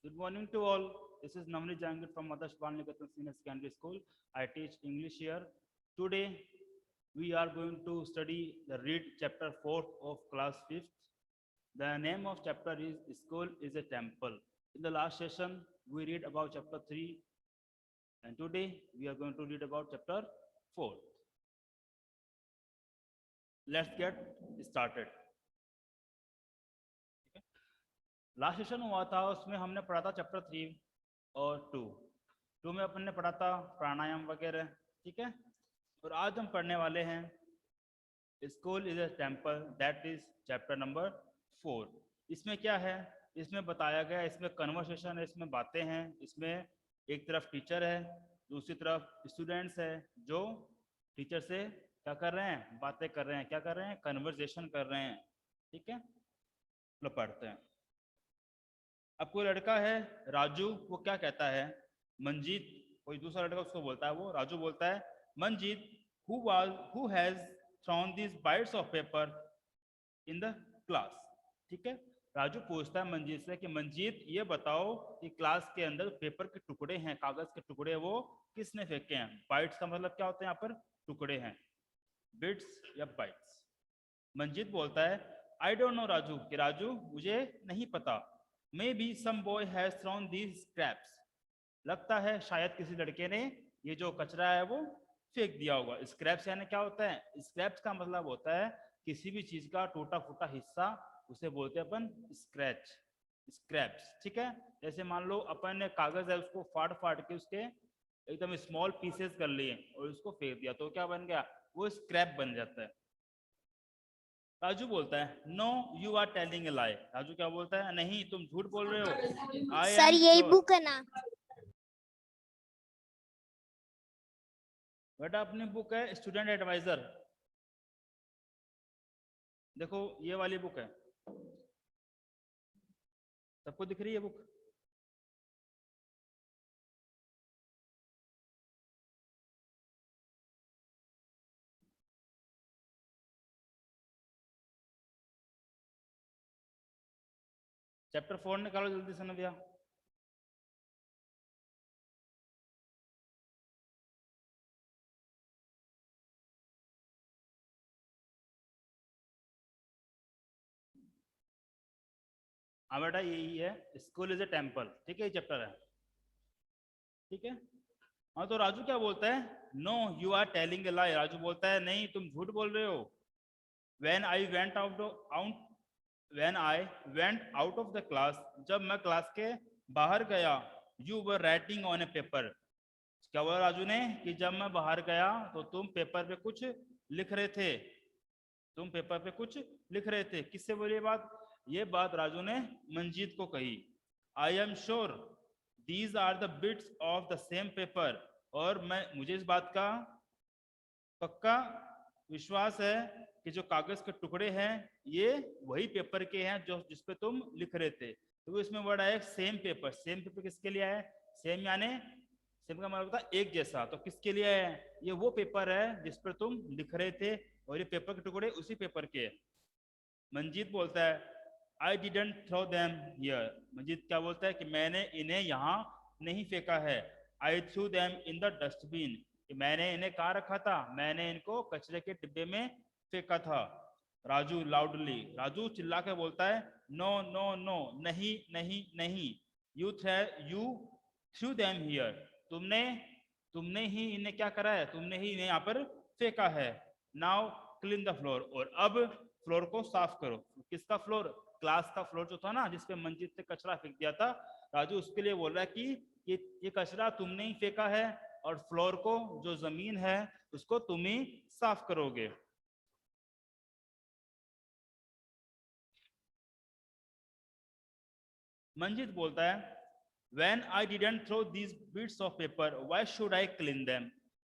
Good morning to all. This is Namni Jangir from Adarsh Balnikatan Senior Secondary School. I teach English here. Today, we are going to study the read chapter 4th of class 5th. The name of chapter is School is a Temple. In the last session, we read about chapter 3, and today we are going to read about chapter 4. Let's get started. Last session हुआ था, उसमें हमने पढ़ा था chapter 3 और 2 में अपन ने पढ़ा था प्राणायाम वगैरह, ठीक है। और आज हम पढ़ने वाले हैं school is a temple, that is chapter number 4। इसमें क्या है, इसमें बताया गया, इसमें कन्वर्सेशन है, इसमें बातें हैं, इसमें एक तरफ टीचर है, दूसरी तरफ स्टूडेंट्स है जो टीचर से क्या कर रहे हैं, बातें कर रहे हैं, क्या कर रहे हैं, कन्वर्सेशन कर रहे हैं, ठीक है। लो पढ़ते हैं। अब कोई लड़का है राजू, वो क्या कहता है, मंजीत, कोई दूसरा लड़का उसको बोलता है, वो राजू बोलता है, Manjeet who has thrown this bites of paper in the class, ठीक है। राजू पूछता है मंजीत से कि मंजीत ये बताओ कि क्लास के अंदर पेपर के टुकड़े हैं, कागज के टुकड़े, वो किसने फेंके हैं। बाइट्स का मतलब क्या होता है, यहाँ पर टुकड़े हैं, बिट्स या बाइट्स। मंजीत बोलता है आई डोंट नो राजू, कि राजू मुझे नहीं पता। Maybe some boy has thrown these scraps. लगता है शायद किसी लड़के ने ये जो कचरा है वो फेंक दिया होगा। स्क्रैप्स यानी क्या होता है, स्क्रैप्स का मतलब होता है किसी भी चीज का टूटा फूटा हिस्सा, उसे बोलते हैं अपन स्क्रैच, स्क्रैप्स, ठीक है। जैसे मान लो अपन ने कागज है उसको फाड़ फाड़ के उसके एकदम स्मॉल पीसेस कर लिए और उसको फेंक दिया, तो क्या बन गया, वो स्क्रैप बन जाता है। राजू बोलता है no you are telling a lie. Raju क्या बोलता है, नहीं तुम झूठ बोल रहे हो। आई सर एम यही श्योर। बुक है ना? बेटा अपनी बुक है स्टूडेंट एडवाइजर, देखो ये वाली बुक है, सबको दिख रही है बुक। चैप्टर 4 निकालो जल्दी से नव्या। हाँ बेटा यही है, स्कूल इज ए टेम्पल, ठीक है, ये चैप्टर है, ठीक है। हाँ तो राजू क्या बोलता है, no you are telling a lie. Raju बोलता है नहीं तुम झूठ बोल रहे हो। When I went out of the class, जब मैं क्लास के बाहर गया, you were writing on a paper. क्या बोला राजू ने कि जब मैं बाहर गया तो तुम पेपर पे कुछ लिख रहे थे, तुम पेपर पे कुछ लिख रहे थे। किससे बोली ये बात राजू ने मंजीत को कही। I am sure these are the bits of the same paper, और मुझे इस बात का पक्का विश्वास है कि जो कागज के टुकड़े हैं ये वही पेपर के हैं जो जिसपे तुम लिख रहे थे। तो इसमें वर्ड आया सेम पेपर। सेम पेपर किसके लिए है, सेम यानी सेम का मतलब होता है एक जैसा, तो किसके लिए है, ये वो पेपर है जिस पर तुम लिख रहे थे और ये पेपर के टुकड़े उसी पेपर के है। मंजीत बोलता है I didn't throw them here. Manjeet क्या बोलता है कि मैंने इन्हें यहाँ नहीं फेंका है। I threw them in the dustbin, कि मैंने इन्हें कहाँ रखा था, मैंने इनको कचरे के डिब्बे में फेंका था। राजू लाउडली, राजू चिल्ला के बोलता है नो नो नो, नहीं नहीं नहीं, यू थ्रू देम हियर, तुमने ही इन्हें क्या करा है, तुमने ही इन्हें यहाँ पर फेंका है। नाउ क्लीन द फ्लोर, और अब फ्लोर को साफ करो। किसका फ्लोर, क्लास का फ्लोर जो था ना जिसपे मंजीत ने कचरा फेंक दिया था। राजू उसके लिए बोल रहा है कि ये कचरा तुमने ही फेंका है और फ्लोर को, जो जमीन है उसको तुम ही साफ करोगे। मंजीत बोलता है When I didn't throw these bits of paper, why should I clean them?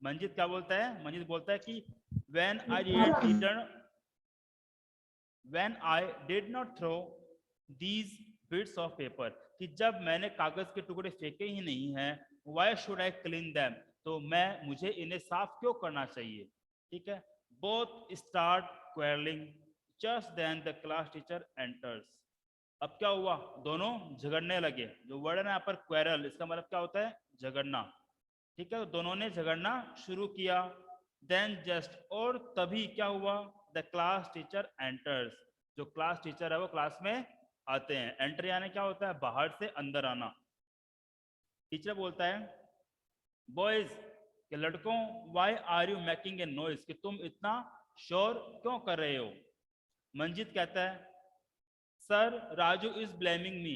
Manjeet क्या बोलता है, मंजीत बोलता है कि when I did not throw these bits of paper, कि जब मैंने कागज के टुकड़े फेंके ही नहीं हैं, why should I clean them, तो मुझे इन्हें साफ क्यों करना चाहिए, ठीक है। Both start quarreling just then the class teacher enters. अब क्या हुआ, दोनों झगड़ने लगे। जो वर्ड है ना यहाँ पर क्वेरल, इसका मतलब क्या होता है, झगड़ना। ठीक है, तो दोनों ने झगड़ना शुरू किया। देन जस्ट, और तभी क्या हुआ, द क्लास टीचर एंटर्स, जो क्लास टीचर है वो क्लास में आते हैं। एंटर यानी क्या होता है, बाहर से अंदर आना। टीचर बोलता है, बॉयज के लड़कों, why are you making a noise, कि तुम इतना शोर क्यों कर रहे हो। मंजीत कहता है, sir Raju is blaming me.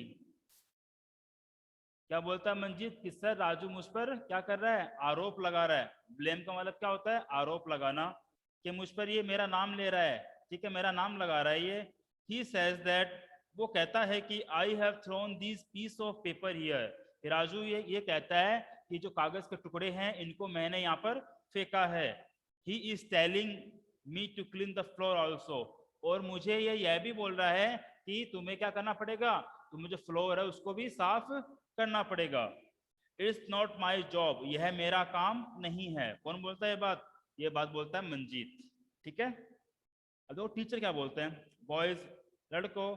क्या बोलता है मंजीत, कि सर राजू मुझ पर क्या कर रहा है, आरोप लगा रहा है। ब्लेम का मतलब क्या होता है, आरोप लगाना, कि मुझ पर ये मेरा नाम ले रहा है। ठीक है, मेरा नाम लगा रहा है ये। ही सेज दैट, वो कहता है कि I have thrown this piece of paper here. Raju ये कहता है कि जो कागज के टुकड़े हैं इनको मैंने यहाँ पर फेंका है। He is telling me to clean the floor also, और मुझे ये यह भी बोल रहा है कि तुम्हें क्या करना पड़ेगा, तुम्हें जो फ्लोर है उसको भी साफ करना पड़ेगा। इट्स नॉट माई जॉब, यह मेरा काम नहीं है। कौन बोलता है ये बात, ये बात बोलता है मंजीत। ठीक है, अब देखो टीचर क्या बोलते हैं, बॉयज लड़कों,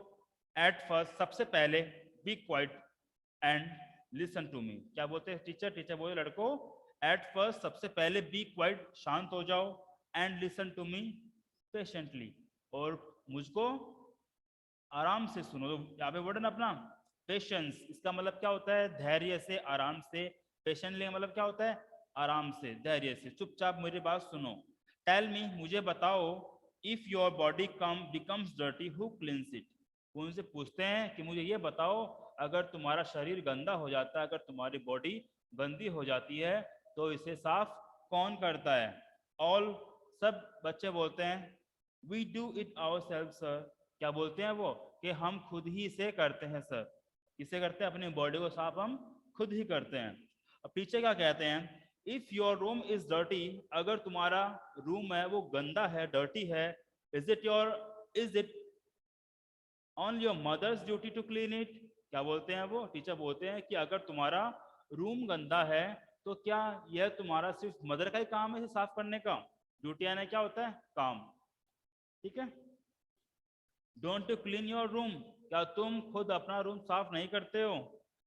एट फर्स्ट सबसे पहले, be quiet and listen to me. क्या बोलते हैं टीचर, टीचर बोले लड़कों, एट फर्स्ट सबसे पहले बी क्वाइट, शांत हो जाओ, and listen to me patiently, और मुझको आराम से सुनो। तो यहाँ पे वर्ड है ना अपना पेशेंस, इसका मतलब क्या होता है, धैर्य से, आराम से। पेशेंटली मतलब क्या होता है, आराम से, धैर्य से, चुपचाप मेरी बात सुनो। टेल मी, मुझे बताओ, if your body becomes dirty who क्लींस it. वो उनसे पूछते हैं कि मुझे ये बताओ, अगर तुम्हारा शरीर गंदा हो जाता है, अगर तुम्हारी बॉडी गंदी हो जाती है, तो इसे साफ कौन करता है। ऑल, सब बच्चे बोलते हैं, we do it our self sir. क्या बोलते हैं वो, कि हम खुद ही से करते हैं सर। किसे करते हैं, अपनी बॉडी को साफ हम खुद ही करते हैं। अब पीछे क्या कहते हैं, if your room is dirty, अगर तुम्हारा रूम है वो गंदा है, डर्टी है, is it on your mother's duty to clean it. क्या बोलते हैं वो, टीचर बोलते हैं कि अगर तुम्हारा रूम गंदा है तो क्या यह तुम्हारा सिर्फ मदर का ही काम है इसे साफ करने का। ड्यूटी यानी क्या होता है, काम। ठीक है, don't you clean your room, क्या तुम खुद अपना रूम साफ नहीं करते हो।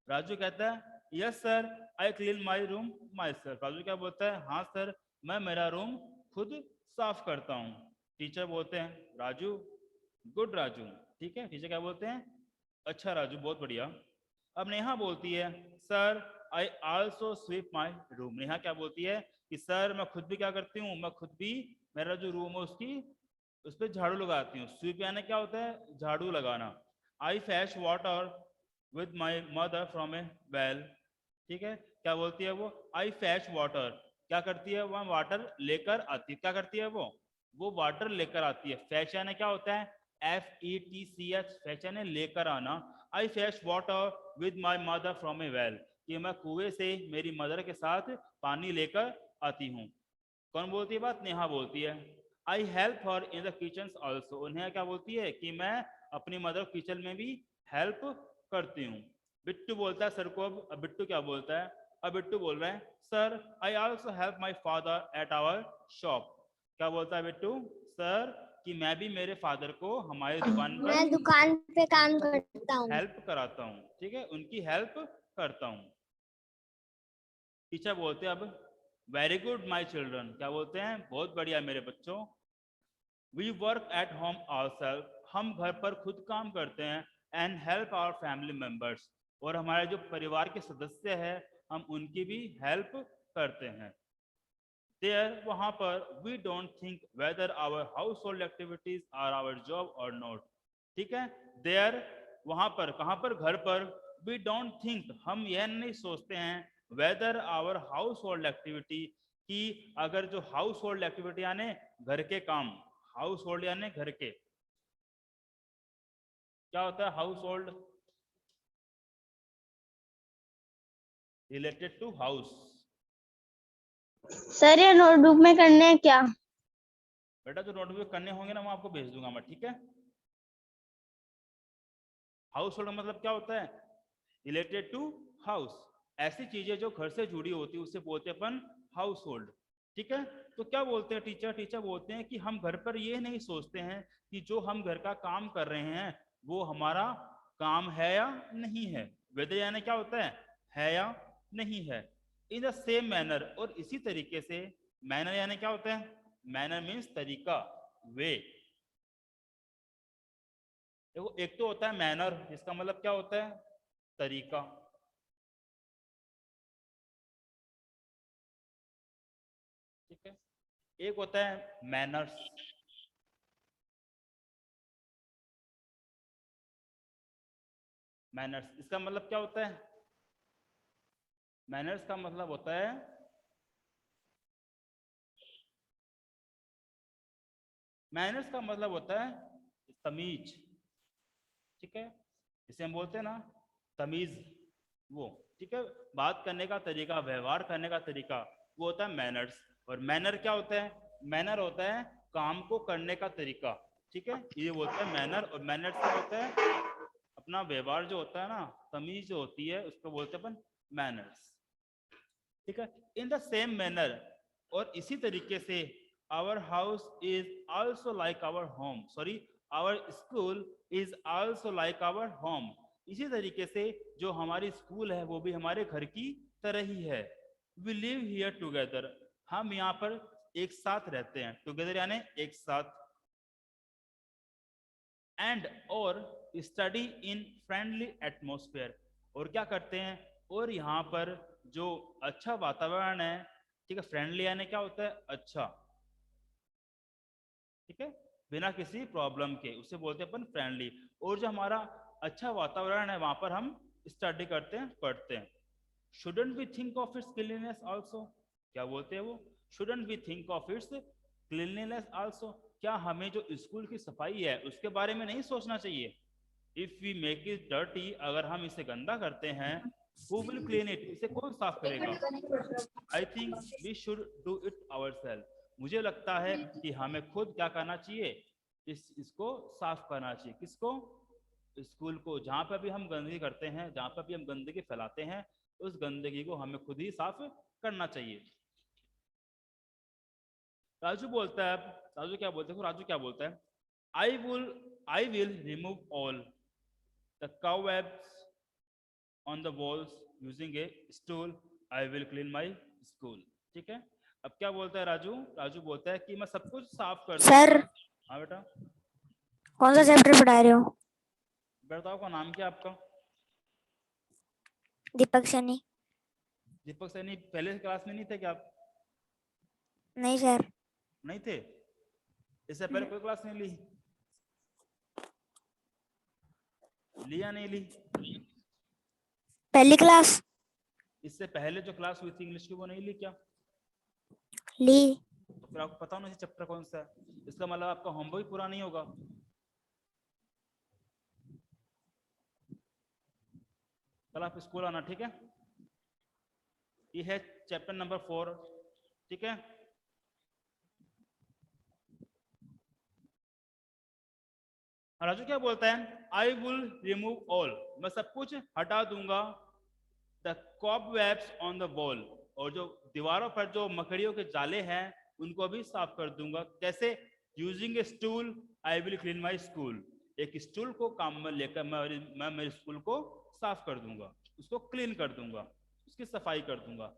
राजू कहता है, yes sir I clean my room my self. Raju क्या बोलता है, हाँ सर मैं मेरा रूम खुद साफ करता हूँ। टीचर बोलते हैं, राजू गुड राजू। ठीक है, टीचर क्या बोलते हैं, अच्छा राजू बहुत बढ़िया। अब नेहा बोलती है, sir I also sweep my room. Neha क्या बोलती है कि सर मैं खुद भी क्या करती हूँ, मैं खुद भी मेरा जो रूम है उसकी उस पर झाड़ू लगाती हूँ। स्वीप यानी क्या होता है, झाड़ू लगाना। I fetch water with my mother from a well. ठीक है, क्या बोलती है वो, आई फैच वाटर, क्या करती है वह वाटर लेकर आती है। क्या करती है वो वाटर लेकर आती है। फैच यानी क्या होता है, FETCH, फैच यानी लेकर आना। I fetch water with my mother from a well, कि मैं कुएं से मेरी मदर के साथ पानी लेकर आती हूँ। कौन बोलती है बात, नेहा बोलती है। I help her in the kitchen also. उन्हें क्या बोलती है कि मैं अपनी मदर किचन में भी हेल्प करती हूँ। बिट्टू बोलता है सर को, अब बिट्टू क्या बोलता है, अब बिट्टू बोल रहा है, sir I also help my father at our shop. क्या बोलता है बिट्टू, सर कि मैं भी मेरे फादर को हमारी दुकान पर, मैं दुकान पे काम करता हूँ। हेल्प कराता हूँ। ठीक है, उनकी हेल्प करता हूँ। टीचर बोलते हैं अब, वेरी गुड माई चिल्ड्रन। क्या बोलते हैं, बहुत बढ़िया मेरे बच्चों। We work at home ourself, हम घर पर खुद काम करते हैं। And help our family members, और हमारे जो परिवार के सदस्य हैं हम उनकी भी हेल्प करते हैं। देयर, वहाँ पर, we don't think whether our household activities are our job और नॉट। ठीक है, देयर वहाँ पर, कहाँ पर, घर पर, वी डोंट थिंक हम यह नहीं सोचते हैं, whether our household activity, कि अगर जो हाउस होल्ड एक्टिविटी यानी घर के काम, हाउस होल्ड यानी घर के, क्या होता है household, related to house. Sir ये नोटबुक में करने हैं क्या। बेटा जो नोटबुक करने होंगे ना वो आपको भेज दूंगा मैं। ठीक है, हाउस होल्ड मतलब क्या होता है, रिलेटेड टू हाउस, ऐसी चीजें जो घर से जुड़ी होती है उसे बोलते हैं अपन हाउस होल्ड। ठीक है, तो क्या बोलते हैं टीचर, टीचर बोलते हैं कि हम घर पर ये नहीं सोचते हैं कि जो हम घर का काम कर रहे हैं वो हमारा काम है या नहीं है। वेदर यानी क्या होता है या नहीं है। इन द सेम मैनर, और इसी तरीके से, मैनर यानी क्या होता है, मैनर मीन्स तरीका, वे। देखो एक तो होता है मैनर, जिसका मतलब क्या होता है, तरीका। ठीक है, एक होता है मैनर्स। मैनर्स इसका मतलब क्या होता है, मैनर्स का मतलब होता है मैनर्स का मतलब होता है तमीज। ठीक है, इसे हम बोलते हैं ना तमीज, वो। ठीक है, बात करने का तरीका, व्यवहार करने का तरीका, वो होता है मैनर्स। और मैनर क्या होता है, मैनर होता है काम को करने का तरीका। ठीक है, ये बोलते हैं मैनर। और मैनर्स क्या होता है, अपना व्यवहार जो होता है ना, तमीज जो होती है, उसको बोलते हैं अपन मैनर्स। ठीक है, इन द सेम मैनर, और इसी तरीके से, our house is also like our home, sorry, our school is also like our home. इसी तरीके से जो हमारी स्कूल है वो भी हमारे घर की तरह ही है। वी लिव हियर टुगेदर, हम यहाँ पर एक साथ रहते हैं, टुगेदर यानी एक साथ। एंड और स्टडी इन फ्रेंडली एटमोस्फेयर, और क्या करते हैं, और यहाँ पर जो अच्छा वातावरण है। ठीक है, फ्रेंडली यानी क्या होता है, अच्छा। ठीक है, बिना किसी प्रॉब्लम के, उसे बोलते हैं अपन फ्रेंडली। और जो हमारा अच्छा वातावरण है वहां पर हम स्टडी करते हैं, पढ़ते हैं। Shouldn't we think of its cleanliness also, क्या बोलते हैं वो, shouldn't we think of its cleanliness also, क्या हमें जो स्कूल की सफाई है उसके बारे में नहीं सोचना चाहिए। If we make it dirty, अगर हम इसे गंदा करते हैं, हु विल क्लीन इट, इसे कौन साफ करेगा। I think we should do it ourself, मुझे लगता है कि हमें खुद क्या करना चाहिए, इसको साफ करना चाहिए। किसको, स्कूल को। जहाँ पर भी हम गंदगी करते हैं, जहाँ पर भी हम गंदगी फैलाते हैं, उस गंदगी को हमें खुद ही साफ करना चाहिए। राजू बोलता है, राजू क्या बोलता है, राजू क्या बोलता है, I will remove all the cobwebs on the walls using a stool, I will clean my school। ठीक है, अब क्या बोलता है राजू, राजू बोलता है कि मैं सब कुछ साफ कर सर दूंगा। हाँ बेटा, कौन सा चैप्टर पढ़ा रहे हो? बताओ का नाम क्या आपका। दीपक सैनी। दीपक सैनी पहले क्लास में नहीं थे क्या आप। नहीं सर। नहीं थे, इससे पहले कोई क्लास नहीं ली, लिया नहीं ली। पहली क्लास इससे पहले जो क्लास हुई थी इंग्लिश की वो नहीं ली क्या। ली। तो फिर आपको पता होना चाहिए चैप्टर कौन सा है, इसका मतलब आपका होमवर्क पूरा नहीं होगा। कल आप स्कूल आना, ठीक है। ये है चैप्टर नंबर 4। ठीक है, राजू क्या बोलता है, आई विल रिमूव ऑल, मैं सब कुछ हटा दूंगा, the cobwebs on the wall, और जो दीवारों पर जो मकड़ियों के जाले हैं उनको भी साफ कर दूंगा। कैसे, using A stool I will clean my school, एक स्टूल को काम में लेकर मैं मेरे स्कूल को साफ कर दूंगा, उसको क्लीन कर दूंगा, उसकी सफाई कर दूंगा।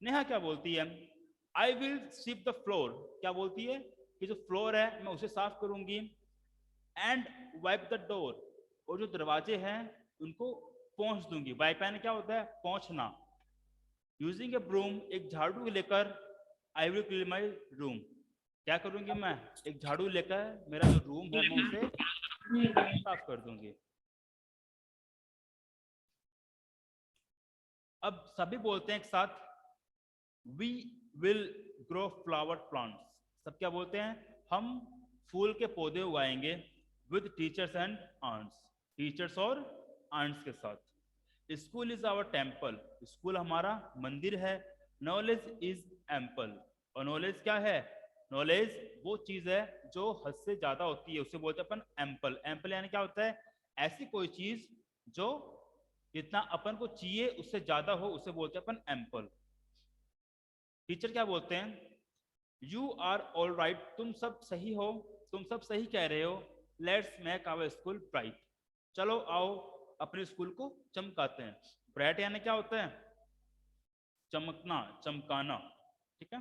नेहा क्या बोलती है, I will sweep the floor, क्या बोलती है कि जो फ्लोर है मैं उसे साफ करूंगी। एंड वाइप द डोर, और जो दरवाजे हैं उनको पोंछ दूंगी। वाइप यानी क्या होता है, पोंछना। यूजिंग ए ब्रूम, एक झाड़ू लेकर, I will clean my room, क्या करूंगी मैं, एक झाड़ू लेकर मेरा जो रूम है मैं उसे साफ कर दूंगी। अब सभी बोलते हैं एक साथ, we will grow flower plants, सब क्या बोलते हैं, हम फूल के पौधे उगाएंगे, with teachers and aunts, teachers और आंट्स के साथ। School is our temple, school हमारा मंदिर है। नॉलेज इज एम्पल, और नॉलेज क्या है, नॉलेज वो चीज है जो हद से ज्यादा होती है, उसे बोलते हैं अपन एम्पल। एम्पल यानी क्या होता है, ऐसी कोई चीज जो जितना अपन को चाहिए उससे ज्यादा हो, उसे बोलते हैं अपन एम्पल। टीचर क्या बोलते हैं, यू आर ऑल राइट, तुम सब सही हो, तुम सब सही कह रहे हो। Let's make our school bright, चलो आओ अपने स्कूल को चमकाते हैं। ब्राइट यानी क्या होता है? चमकना, चमकाना, ठीक है।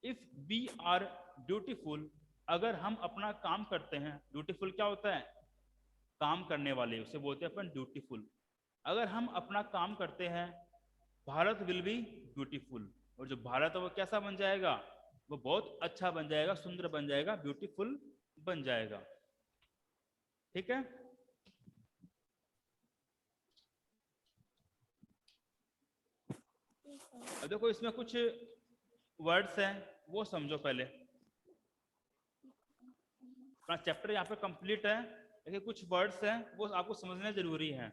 इफ वी आर ड्यूटीफुल, अगर हम अपना काम करते हैं, ड्यूटीफुल क्या होता है? काम करने वाले, उसे बोलते हैं अपन ड्यूटीफुल। अगर हम अपना काम करते हैं, भारत विल बी ब्यूटीफुल, और जो भारत है वो कैसा बन जाएगा? वो बहुत अच्छा बन जाएगा, सुंदर बन जाएगा, ब्यूटीफुल बन जाएगा, ठीक है। अब देखो इसमें कुछ वर्ड्स हैं, वो समझो पहले। अपना चैप्टर यहाँ पे कंप्लीट है, लेकिन कुछ वर्ड्स हैं वो आपको समझने जरूरी है।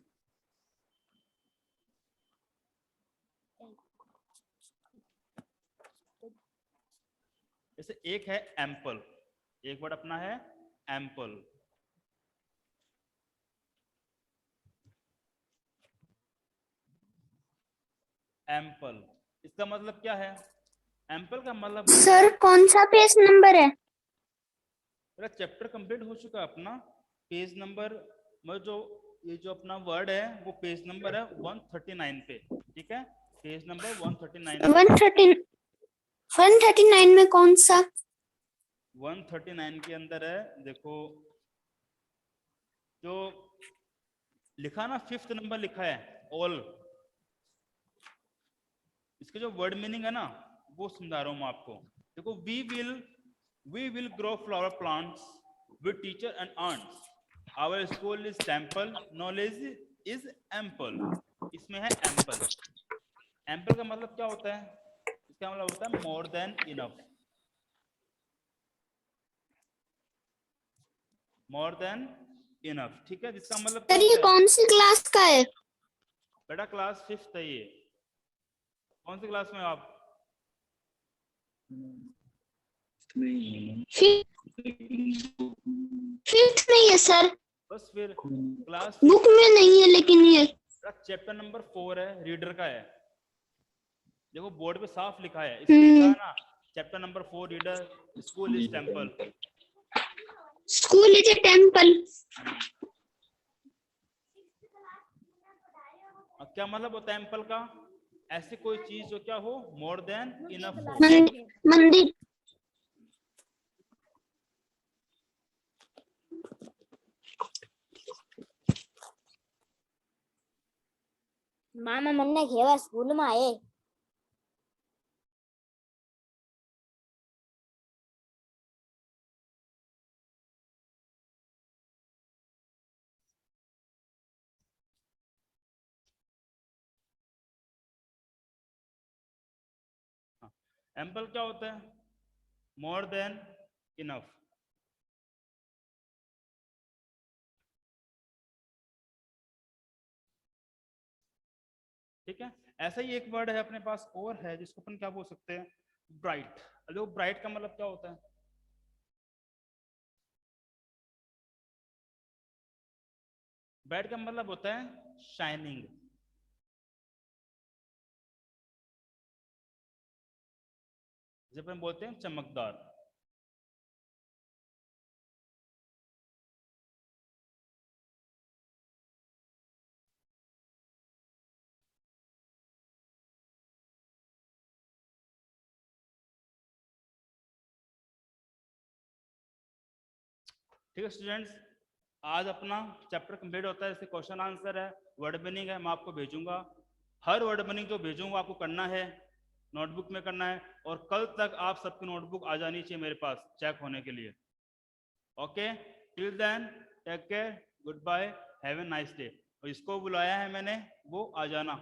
जैसे एक है एम्पल, एक वर्ड अपना है एम्पल। एम्पल इसका मतलब क्या है? एम्पल का मतलब सर कौन सा पेज नंबर है? मेरा चैप्टर कंप्लीट हो चुका है अपना। पेज नंबर मतलब जो ये जो अपना वर्ड है वो पेज नंबर है 139 पे, ठीक है। पेज नंबर 139 पे। 139 में कौन सा? 139 के अंदर है, देखो जो लिखा ना 5th नंबर लिखा है ऑल, इसके जो वर्ड मीनिंग है ना वो समझा रहा हूं मैं आपको। देखो we will grow flower plants with teacher and aunts, our school is temple, knowledge is ample. इसमें है एम्पल। एम्पल का मतलब क्या होता है? इसका मतलब होता है more than enough, more than enough, ठीक है। जिसका मतलब क्या सर ये होता है? कौन सी क्लास का है? बेटा क्लास 5th है ये। कौन सी क्लास में हो आप? फिफ्थ नहीं है सर, बस फिर क्लास बुक में नहीं है लेकिन ये। चैप्टर नंबर 4 है, रीडर का है। देखो बोर्ड पे साफ लिखा है, इसमें लिखा है ना chapter number 4 reader, school is temple. School is a temple. क्या मतलब होता है एम्पल का? ऐसी कोई चीज जो क्या हो, मोर देन इनफ हो। मंदिर। मामा મને કેવા સ્કૂલમાં એ एम्पल क्या होता है? More than enough. ठीक है। ऐसा ही एक वर्ड है अपने पास और है जिसको अपन क्या बोल सकते हैं? ब्राइट। देखो ब्राइट का मतलब क्या होता है? ब्राइट का मतलब होता है शाइनिंग। जब हम बोलते हैं चमकदार। ठीक है स्टूडेंट्स, आज अपना चैप्टर कंप्लीट होता है। इससे क्वेश्चन आंसर है, वर्ड मीनिंग है, मैं आपको भेजूंगा। हर वर्ड मीनिंग जो भेजूंगा आपको करना है, नोटबुक में करना है, और कल तक आप सबकी नोटबुक आ जानी चाहिए मेरे पास चेक होने के लिए। Okay, till then take care, goodbye, have a nice day. और इसको बुलाया है मैंने, वो आ जाना।